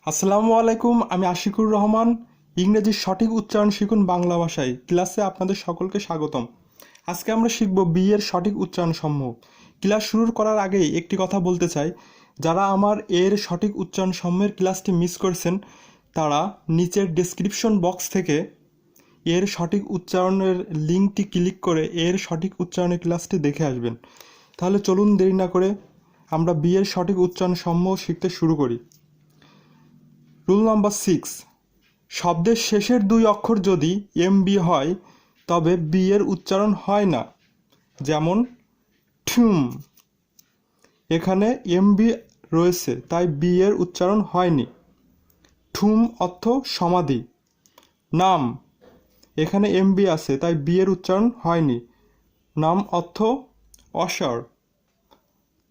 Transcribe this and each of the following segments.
আসসালামু আলাইকুম, আমি আশিকুর রহমান। ইংরেজির সঠিক উচ্চারণ শিখুন বাংলা ভাষায় ক্লাসে আপনাদের সকলকে স্বাগতম। আজকে আমরা শিখব বি এর সঠিক উচ্চারণ সমূহ। ক্লাস শুরু করার আগেই একটি কথা বলতে চাই, যারা আমার এর সঠিক উচ্চারণ সমূহের ক্লাসটি মিস করছেন তারা নিচের ডেসক্রিপশন বক্স থেকে এর সঠিক উচ্চারণের লিঙ্কটি ক্লিক করে এর সঠিক উচ্চারণের ক্লাসটি দেখে আসবেন। তাহলে চলুন দেরি না করে আমরা বি এর সঠিক উচ্চারণ সমূহ শিখতে শুরু করি। রুল নাম্বার 6, শব্দের শেষের দুই অক্ষর যদি এমবি হয় তবে বি এর উচ্চারণ হয় না। যেমন ঠুম, এখানে এমবি রয়েছে তাই বি এর উচ্চারণ হয়নি। ঠুম অর্থ সমাধি। নাম, এখানে এমবি আছে তাই বি এর উচ্চারণ হয়নি। নাম অর্থ অসার।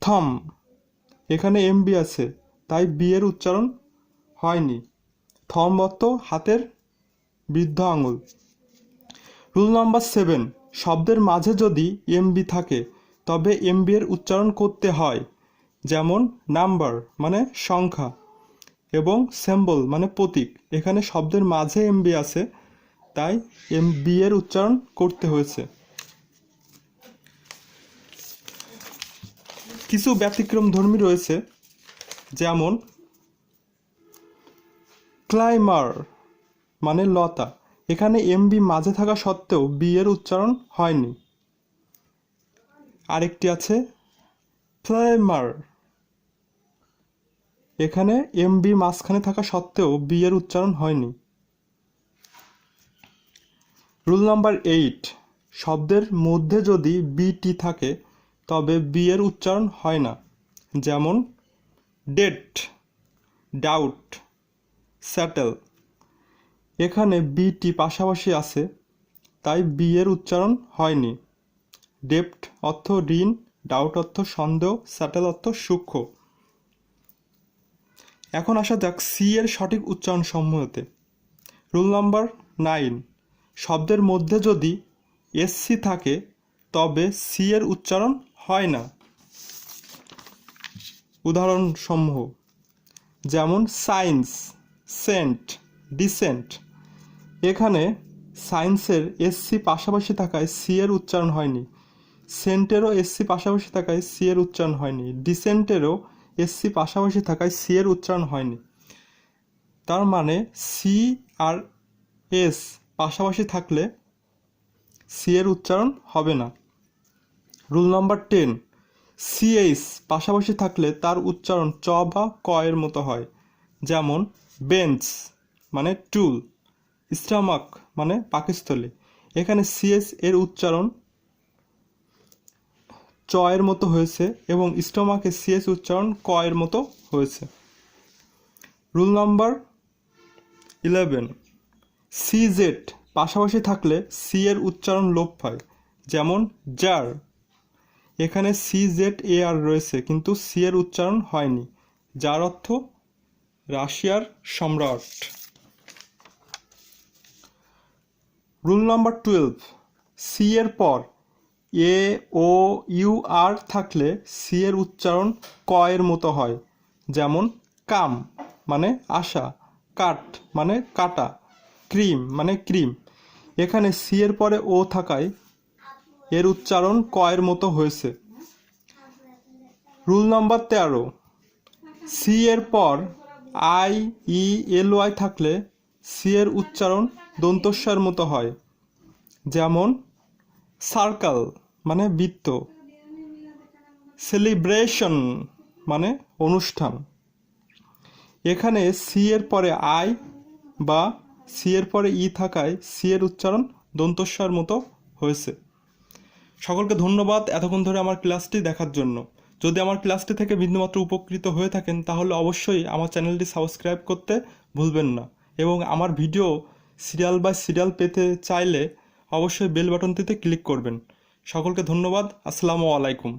থাম, এখানে এমবি আছে তাই বি এর উচ্চারণ হয়নি। থম অর্থ হাতের বৃদ্ধ আঙুল। রুল নাম্বার 7, শব্দের মাঝে যদি এমবি থাকে তবে এমবি এর উচ্চারণ করতে হয়। যেমন নাম্বার মানে সংখ্যা এবং সিম্বল মানে প্রতীক, এখানে শব্দের মাঝে এমবি আছে তাই এমবি এর উচ্চারণ করতে হয়েছে। কিছু ব্যতিক্রমধর্মী রয়েছে, যেমন ক্লাইমার মানে লতা, এখানে এমবি মাঝে থাকা সত্ত্বেও বি এর উচ্চারণ হয়নি। আরেকটি আছে ফ্লেমার, এখানে এমবি মাঝখানে থাকা সত্ত্বেও বি এর উচ্চারণ হয়নি। রুল নাম্বার 8, শব্দের মধ্যে যদি বিটি থাকে তবে বি এর উচ্চারণ হয় না। যেমন ডেট, ডাউট, স্যাটেল, এখানে বিটি পাশাপাশি আছে তাই বি এর উচ্চারণ হয়নি। ডেপ্ট অর্থ ঋণ, ডাউট অর্থ সন্দেহ, স্যাটেল অর্থ সূক্ষ্ম। এখন আসা যাক সি এর সঠিক উচ্চারণ সমূহতে। রুল নাম্বার 9, শব্দের মধ্যে যদি এসসি থাকে তবে সি এর উচ্চারণ হয় না। উদাহরণ সমূহ, যেমন সায়েন্স, সেন্ট, ডিসেন্ট, এখানে সায়েন্সের এসসি পাশাপাশি থাকায় সি এর উচ্চারণ হয়নি। সেন্টেরও এসসি পাশাপাশি থাকায় সি এর উচ্চারণ হয়নি। ডিসেন্টেরও এসসি পাশাপাশি থাকায় সি এর উচ্চারণ হয়নি। তার মানে সি আর এস পাশাপাশি থাকলে সি এর উচ্চারণ হবে না। রুল নাম্বার 10, সিএইচ পাশাপাশি থাকলে তার উচ্চারণ চ বা ক এর মতো হয়। যেমন বেঞ্চ মানে টুল, স্টামাক মানে পাকস্থলী, এখানে সিএস এর উচ্চারণ চ এর মতো হয়েছে এবং স্টমাকে সিএস উচ্চারণ ক এর মতো হয়েছে। রুল নাম্বার 11, সিজেড পাশাপাশি থাকলে সি এর উচ্চারণ লোপ পায়। যেমন জার, এখানে সিজেড এ আর রয়েছে কিন্তু সি এর উচ্চারণ হয়নি। যার অর্থ রাশিয়ার সম্রাট। রুল নাম্বার 12, সি এর পর এ ও ইউ আর থাকলে সি এর উচ্চারণ ক এর মতো হয়। যেমন কাম মানে আশা, কাট মানে কাটা, ক্রিম মানে ক্রিম, এখানে সি এর পরে ও থাকায় এর উচ্চারণ ক এর মতো হয়েছে। রুল নাম্বার 13, সি এর পর আই ই এল ওয়াই থাকলে সি এর উচ্চারণ দন্তস্বর মতো হয়। যেমন সার্কেল মানে বৃত্ত, সেলিব্রেশন মানে অনুষ্ঠান, এখানে সি এর পরে আই বা সি এর পরে ই থাকায় সি এর উচ্চারণ দন্তস্বর মতো হয়েছে। সকলকে ধন্যবাদ এতক্ষণ ধরে আমার ক্লাসটি দেখার জন্য। যদি আমার ক্লাসটি থেকে বিন্দুমাত্র উপকৃত হয়ে থাকেন তাহলে অবশ্যই আমার চ্যানেলটি সাবস্ক্রাইব করতে ভুলবেন না এবং আমার ভিডিও সিরিয়াল বাই সিরিয়াল পেতে চাইলে অবশ্যই বেল বাটনটিতে ক্লিক করবেন। সকলকে ধন্যবাদ। আসসালামু আলাইকুম।